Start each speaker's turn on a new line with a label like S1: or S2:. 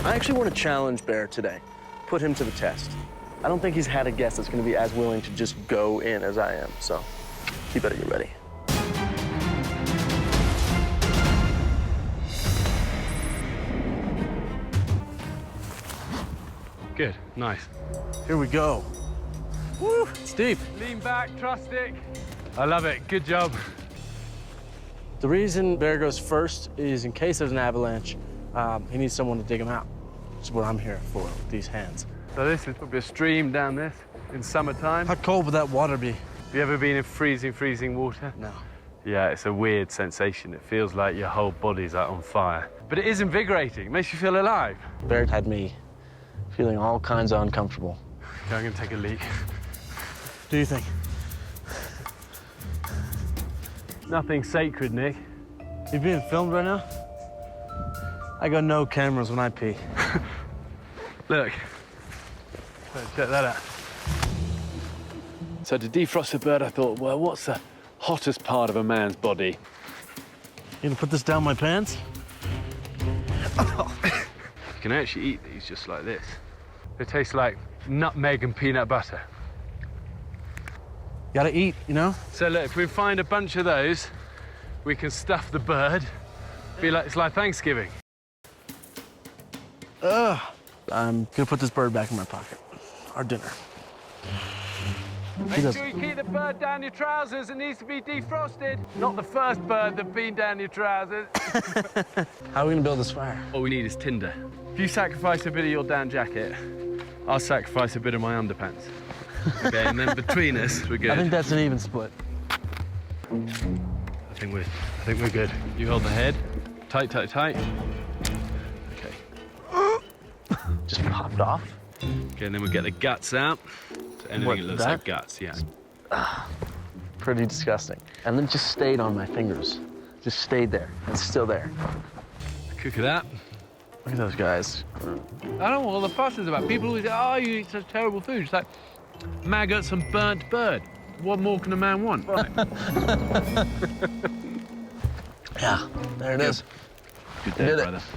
S1: I actually want to challenge Bear today. Put him to the test. I don't think he's had a guest that's going to be as willing to just go in as I am, so you better get ready.
S2: Good, nice.
S1: Here we go. Woo, it's deep.
S2: Lean back, trust it. I love it, good job.
S1: The reason Bear goes first is in case there's an avalanche, he needs someone to dig him out. That's what I'm here for, with these hands.
S2: So this is probably a stream down this in summertime.
S1: How cold would that water be?
S2: Have you ever been in freezing water?
S1: No.
S2: Yeah, it's a weird sensation. It feels like your whole body's like on fire. But it is invigorating, it makes you feel alive.
S1: Bear had me feeling all kinds of uncomfortable.
S2: Okay, I'm gonna take a leak.
S1: Do you think?
S2: Nothing sacred, Nick.
S1: You being filmed right now? I got no cameras when I pee.
S2: Look. Check that out. So to defrost a bird, I thought, well, what's the hottest part of a man's body?
S1: You gonna put this down my pants?
S2: You can actually eat these just like this. They taste like nutmeg and peanut butter.
S1: Gotta eat, you know?
S2: So look, if we find a bunch of those, we can stuff the bird. It's like Thanksgiving.
S1: I'm gonna put this bird back in my pocket. Our dinner.
S2: Make sure you keep the bird down your trousers. It needs to be defrosted. Not the first bird that's been down your trousers.
S1: How are we gonna build this fire?
S2: All we need is tinder. If you sacrifice a bit of your down jacket, I'll sacrifice a bit of my underpants. Okay, and then between us, we're good.
S1: I think that's an even split.
S2: I think we're good. You hold the head. Tight, tight, tight. Okay.
S1: Just popped off.
S2: Okay, and then we'll get the guts out. So anything
S1: What,
S2: that looks
S1: that?
S2: like guts, yeah.
S1: Pretty disgusting. And then just stayed on my fingers. Just stayed there. It's still there.
S2: Cook of that.
S1: Look at those guys.
S2: I don't know what all the fuss is about. People always say, oh, you eat such terrible food. It's like maggots and burnt bird. What more can a man want? Right.
S1: Yeah, there it is.
S2: Good
S1: Did
S2: day,
S1: it.
S2: brother.